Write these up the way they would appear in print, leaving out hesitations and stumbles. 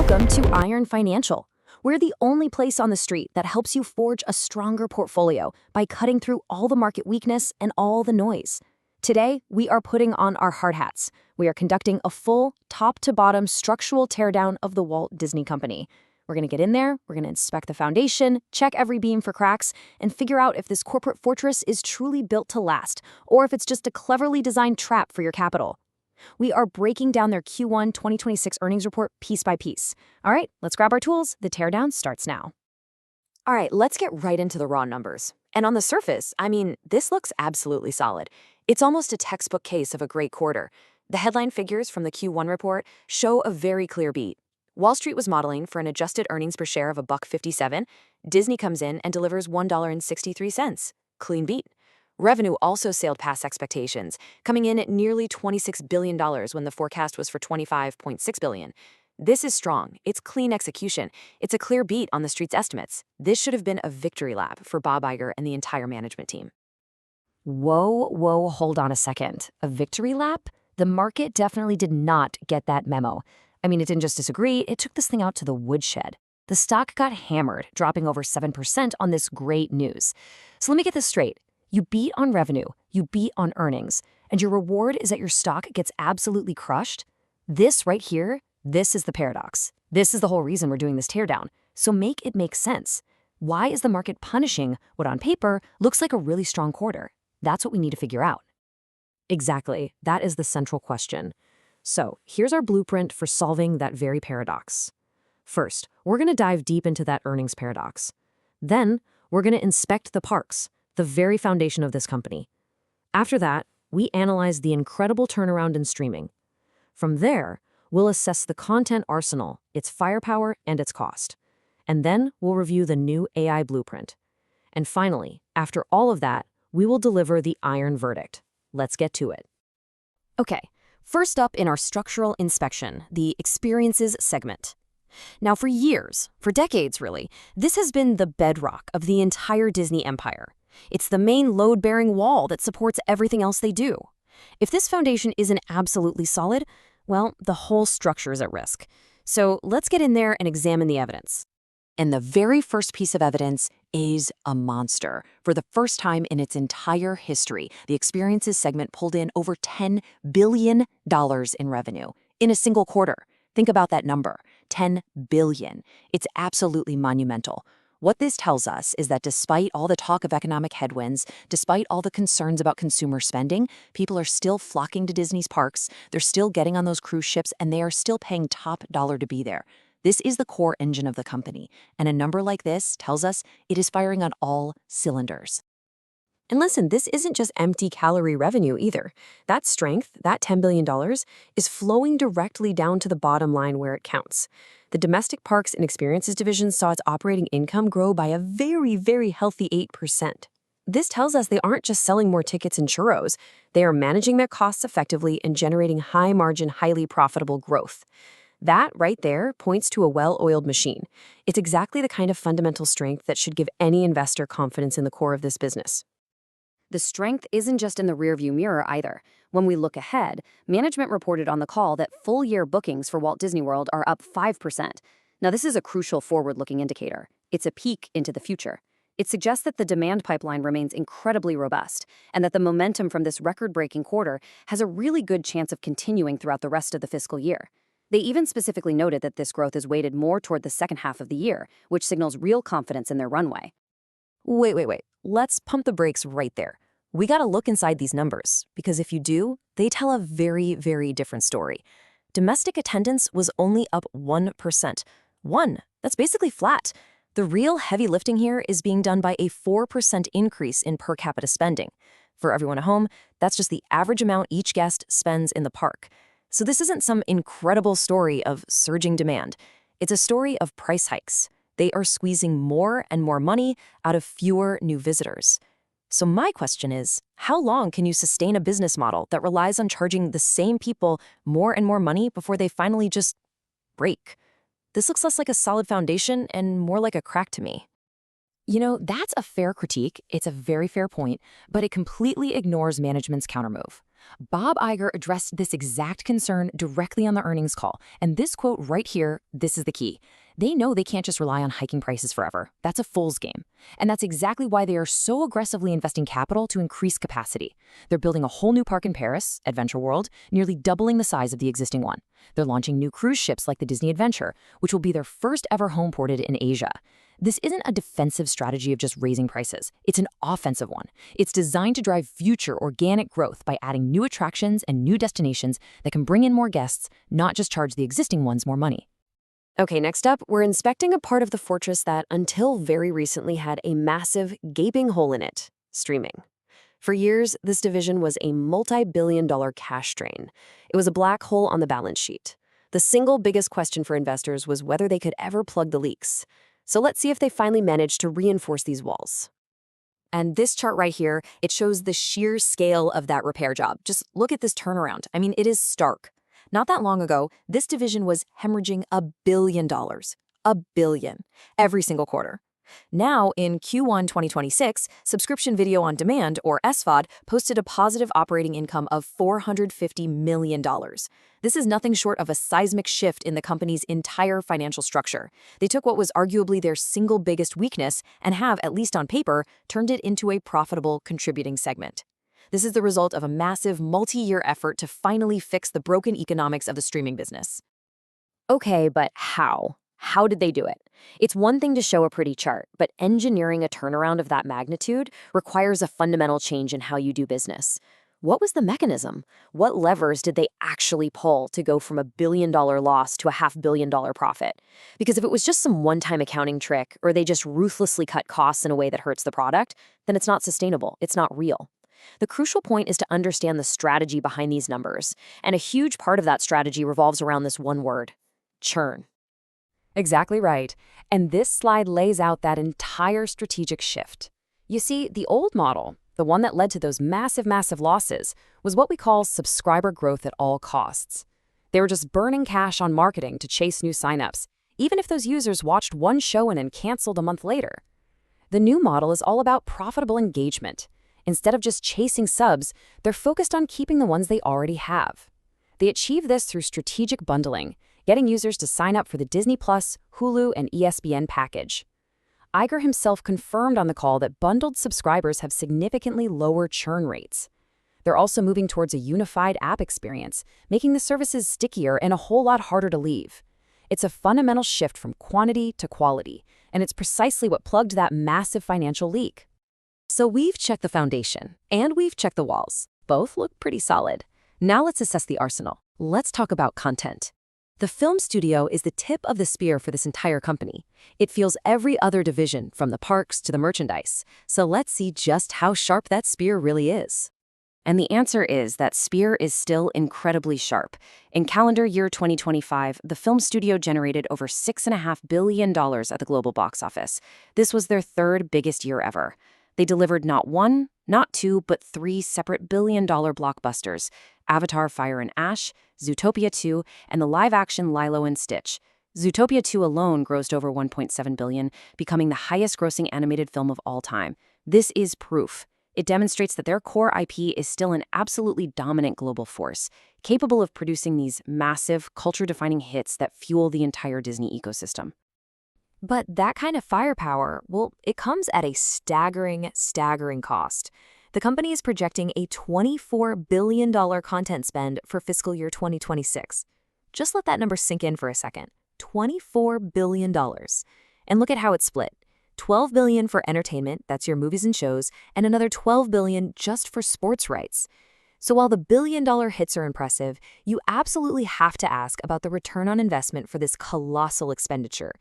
Welcome to Iron Financial. We're the only place on the street that helps you forge a stronger portfolio by cutting through all the market weakness and all the noise. Today, we are putting on our hard hats. We are conducting a full, top-to-bottom structural teardown of the Walt Disney Company. We're going to get in there, we're going to inspect the foundation, check every beam for cracks, and figure out if this corporate fortress is truly built to last, or if it's just a cleverly designed trap for your capital. We are breaking down their Q1 2026 earnings report piece by piece. All right, let's grab our tools. The teardown starts now. All right, let's get right into the raw numbers. And on the surface, this looks absolutely solid. It's almost a textbook case of a great quarter. The headline figures from the Q1 report show a very clear beat. Wall Street was modeling for an adjusted earnings per share of $1.57. Disney comes in and delivers $1.63. Clean beat. Revenue also sailed past expectations, coming in at nearly $26 billion when the forecast was for $25.6 billion. This is strong. It's clean execution. It's a clear beat on the street's estimates. This should have been a victory lap for Bob Iger and the entire management team. Whoa, hold on a second. A victory lap? The market definitely did not get that memo. It didn't just disagree, it took this thing out to the woodshed. The stock got hammered, dropping over 7% on this great news. So let me get this straight. You beat on revenue, you beat on earnings, and your reward is that your stock gets absolutely crushed? This right here, this is the paradox. This is the whole reason we're doing this teardown. So make it make sense. Why is the market punishing what on paper looks like a really strong quarter? That's what we need to figure out. Exactly, that is the central question. So here's our blueprint for solving that very paradox. First, we're going to dive deep into that earnings paradox. Then, we're going to inspect the parks, the very foundation of this company. After that, we analyze the incredible turnaround in streaming. From there, we'll assess the content arsenal, its firepower, and its cost. And then we'll review the new AI blueprint. And finally, after all of that, we will deliver the iron verdict. Let's get to it. Okay, first up in our structural inspection, the experiences segment. Now for years, for decades really, this has been the bedrock of the entire Disney empire. It's the main load-bearing wall that supports everything else they do. If this foundation isn't absolutely solid, well, the whole structure is at risk. So let's get in there and examine the evidence. And the very first piece of evidence is a monster. For the first time in its entire history, the experiences segment pulled in over $10 billion in revenue in a single quarter. Think about that number, $10 billion. It's absolutely monumental. What this tells us is that despite all the talk of economic headwinds, despite all the concerns about consumer spending, people are still flocking to Disney's parks, they're still getting on those cruise ships, and they are still paying top dollar to be there. This is the core engine of the company, and a number like this tells us it is firing on all cylinders. And listen, this isn't just empty calorie revenue either. That strength, that $10 billion, is flowing directly down to the bottom line where it counts. The domestic parks and experiences division saw its operating income grow by a very, very healthy 8%. This tells us they aren't just selling more tickets and churros. They are managing their costs effectively and generating high-margin, highly profitable growth. That right there points to a well-oiled machine. It's exactly the kind of fundamental strength that should give any investor confidence in the core of this business. The strength isn't just in the rearview mirror either. When we look ahead, management reported on the call that full-year bookings for Walt Disney World are up 5%. Now, this is a crucial forward-looking indicator. It's a peek into the future. It suggests that the demand pipeline remains incredibly robust and that the momentum from this record-breaking quarter has a really good chance of continuing throughout the rest of the fiscal year. They even specifically noted that this growth is weighted more toward the second half of the year, which signals real confidence in their runway. Wait. Let's pump the brakes right there. We gotta look inside these numbers, because if you do, they tell a very, very different story. Domestic attendance was only up 1%. That's basically flat. The real heavy lifting here is being done by a 4% increase in per capita spending. For everyone at home, that's just the average amount each guest spends in the park. So this isn't some incredible story of surging demand. It's a story of price hikes. They are squeezing more and more money out of fewer new visitors. So my question is, how long can you sustain a business model that relies on charging the same people more and more money before they finally just break? This looks less like a solid foundation and more like a crack to me. That's a fair critique. It's a very fair point, but it completely ignores management's countermove. Bob Iger addressed this exact concern directly on the earnings call, and this quote right here, this is the key. They know they can't just rely on hiking prices forever. That's a fool's game. And that's exactly why they are so aggressively investing capital to increase capacity. They're building a whole new park in Paris, Adventure World, nearly doubling the size of the existing one. They're launching new cruise ships like the Disney Adventure, which will be their first ever home ported in Asia. This isn't a defensive strategy of just raising prices. It's an offensive one. It's designed to drive future organic growth by adding new attractions and new destinations that can bring in more guests, not just charge the existing ones more money. Okay, next up, we're inspecting a part of the fortress that, until very recently, had a massive, gaping hole in it: streaming. For years, this division was a multi-billion-dollar cash drain. It was a black hole on the balance sheet. The single biggest question for investors was whether they could ever plug the leaks. So let's see if they finally managed to reinforce these walls. And this chart right here, it shows the sheer scale of that repair job. Just look at this turnaround. I mean, it is stark. Not that long ago, this division was hemorrhaging $1 billion. $1 billion. Every single quarter. Now, in Q1 2026, Subscription Video on Demand, or SVOD, posted a positive operating income of $450 million. This is nothing short of a seismic shift in the company's entire financial structure. They took what was arguably their single biggest weakness and have, at least on paper, turned it into a profitable, contributing segment. This is the result of a massive, multi-year effort to finally fix the broken economics of the streaming business. Okay, but how? How did they do it? It's one thing to show a pretty chart, but engineering a turnaround of that magnitude requires a fundamental change in how you do business. What was the mechanism? What levers did they actually pull to go from $1 billion loss to a $500 million profit? Because if it was just some one-time accounting trick, or they just ruthlessly cut costs in a way that hurts the product, then it's not sustainable, it's not real. The crucial point is to understand the strategy behind these numbers, and a huge part of that strategy revolves around this one word: churn. Exactly right. And this slide lays out that entire strategic shift. You see, the old model, the one that led to those massive losses, was what we call subscriber growth at all costs. They were just burning cash on marketing to chase new signups, even if those users watched one show and then canceled a month later. The new model is all about profitable engagement. Instead of just chasing subs, they're focused on keeping the ones they already have. They achieve this through strategic bundling, getting users to sign up for the Disney+, Hulu, and ESPN package. Iger himself confirmed on the call that bundled subscribers have significantly lower churn rates. They're also moving towards a unified app experience, making the services stickier and a whole lot harder to leave. It's a fundamental shift from quantity to quality, and it's precisely what plugged that massive financial leak. So we've checked the foundation, and we've checked the walls. Both look pretty solid. Now let's assess the arsenal. Let's talk about content. The film studio is the tip of the spear for this entire company. It fuels every other division, from the parks to the merchandise. So let's see just how sharp that spear really is. And the answer is that spear is still incredibly sharp. In calendar year 2025, the film studio generated over $6.5 billion at the global box office. This was their third biggest year ever. They delivered not one, not two, but three separate billion-dollar blockbusters: Avatar: Fire and Ash, Zootopia 2, and the live-action Lilo and Stitch. Zootopia 2 alone grossed over $1.7 billion, becoming the highest-grossing animated film of all time. This is proof. It demonstrates that their core IP is still an absolutely dominant global force, capable of producing these massive, culture-defining hits that fuel the entire Disney ecosystem. But that kind of firepower, well, it comes at a staggering cost. The company is projecting a $24 billion content spend for fiscal year 2026. Just let that number sink in for a second. $24 billion. And look at how it's split. $12 billion for entertainment, that's your movies and shows, and another $12 billion just for sports rights. So while the billion-dollar hits are impressive, you absolutely have to ask about the return on investment for this colossal expenditure.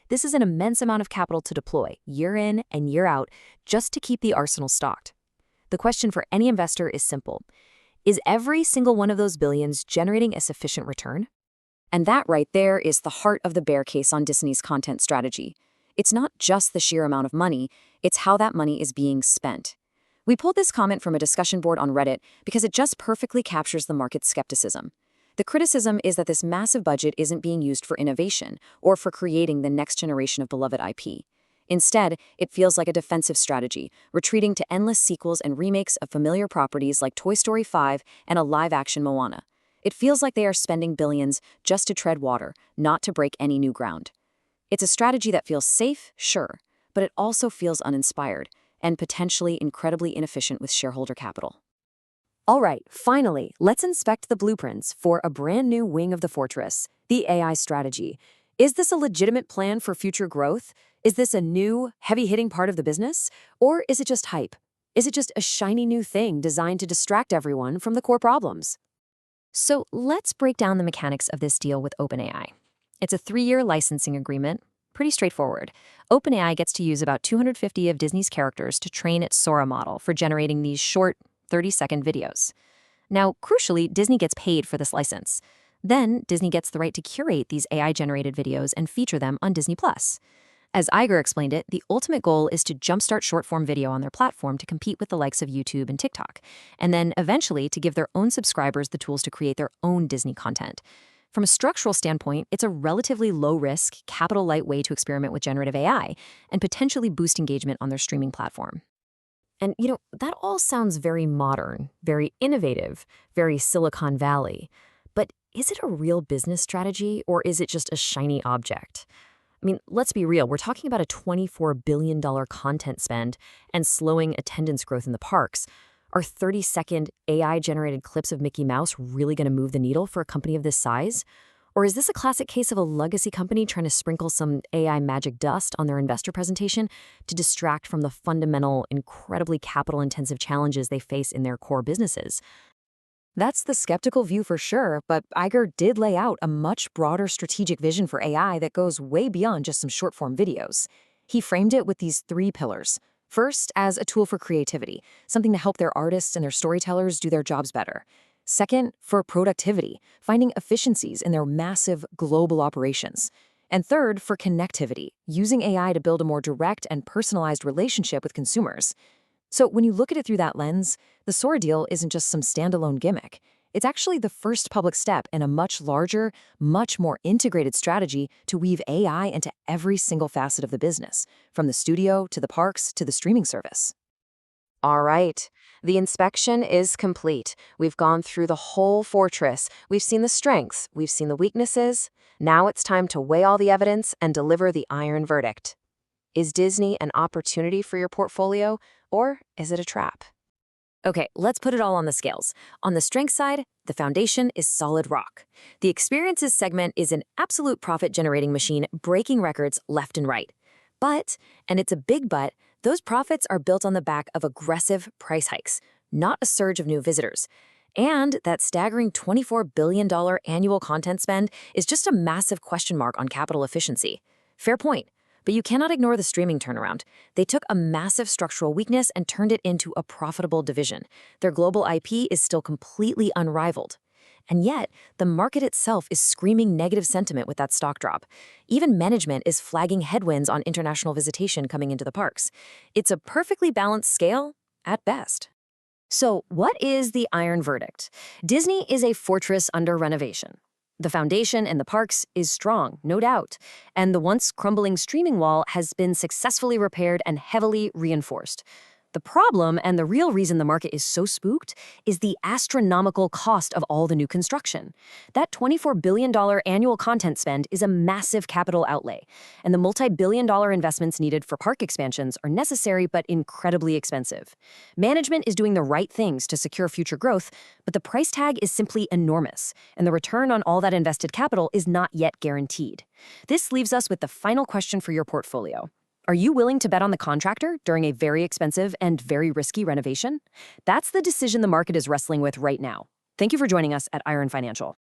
This is an immense amount of capital to deploy, year in and year out, just to keep the arsenal stocked. The question for any investor is simple. Is every single one of those billions generating a sufficient return? And that right there is the heart of the bear case on Disney's content strategy. It's not just the sheer amount of money, it's how that money is being spent. We pulled this comment from a discussion board on Reddit because it just perfectly captures the market's skepticism. The criticism is that this massive budget isn't being used for innovation or for creating the next generation of beloved IP. Instead, it feels like a defensive strategy, retreating to endless sequels and remakes of familiar properties like Toy Story 5 and a live-action Moana. It feels like they are spending billions just to tread water, not to break any new ground. It's a strategy that feels safe, sure, but it also feels uninspired and potentially incredibly inefficient with shareholder capital. All right, finally, let's inspect the blueprints for a brand new wing of the fortress, the AI strategy. Is this a legitimate plan for future growth? Is this a new, heavy-hitting part of the business? Or is it just hype? Is it just a shiny new thing designed to distract everyone from the core problems? So let's break down the mechanics of this deal with OpenAI. It's a 3-year licensing agreement. Pretty straightforward. OpenAI gets to use about 250 of Disney's characters to train its Sora model for generating these short, 30-second videos. Now, crucially, Disney gets paid for this license. Then, Disney gets the right to curate these AI-generated videos and feature them on Disney+. As Iger explained it, the ultimate goal is to jumpstart short-form video on their platform to compete with the likes of YouTube and TikTok, and then eventually to give their own subscribers the tools to create their own Disney content. From a structural standpoint, it's a relatively low-risk, capital-light way to experiment with generative AI and potentially boost engagement on their streaming platform. And, that all sounds very modern, very innovative, very Silicon Valley. But is it a real business strategy, or is it just a shiny object? I mean, let's be real. We're talking about a $24 billion content spend and slowing attendance growth in the parks. Are 30-second AI-generated clips of Mickey Mouse really going to move the needle for a company of this size? Or is this a classic case of a legacy company trying to sprinkle some AI magic dust on their investor presentation to distract from the fundamental, incredibly capital-intensive challenges they face in their core businesses? That's the skeptical view for sure, but Iger did lay out a much broader strategic vision for AI that goes way beyond just some short-form videos. He framed it with these 3 pillars. First, as a tool for creativity, something to help their artists and their storytellers do their jobs better. Second, for productivity, finding efficiencies in their massive global operations. And third, for connectivity, using AI to build a more direct and personalized relationship with consumers. So when you look at it through that lens, the Sora deal isn't just some standalone gimmick. It's actually the first public step in a much larger, much more integrated strategy to weave AI into every single facet of the business, from the studio to the parks to the streaming service. All right. The inspection is complete. We've gone through the whole fortress. We've seen the strengths. We've seen the weaknesses. Now it's time to weigh all the evidence and deliver the iron verdict. Is Disney an opportunity for your portfolio, or is it a trap? Okay, let's put it all on the scales. On the strength side, the foundation is solid rock. The experiences segment is an absolute profit-generating machine breaking records left and right. But, and it's a big but, those profits are built on the back of aggressive price hikes, not a surge of new visitors. And that staggering $24 billion annual content spend is just a massive question mark on capital efficiency. Fair point. But you cannot ignore the streaming turnaround. They took a massive structural weakness and turned it into a profitable division. Their global IP is still completely unrivaled. And yet, the market itself is screaming negative sentiment with that stock drop. Even management is flagging headwinds on international visitation coming into the parks. It's a perfectly balanced scale at best. So, what is the iron verdict? Disney is a fortress under renovation. The foundation in the parks is strong, no doubt, and the once crumbling streaming wall has been successfully repaired and heavily reinforced. The problem, and the real reason the market is so spooked, is the astronomical cost of all the new construction. That $24 billion annual content spend is a massive capital outlay, and the multi-billion-dollar investments needed for park expansions are necessary but incredibly expensive. Management is doing the right things to secure future growth, but the price tag is simply enormous, and the return on all that invested capital is not yet guaranteed. This leaves us with the final question for your portfolio. Are you willing to bet on the contractor during a very expensive and very risky renovation? That's the decision the market is wrestling with right now. Thank you for joining us at Iron Financial.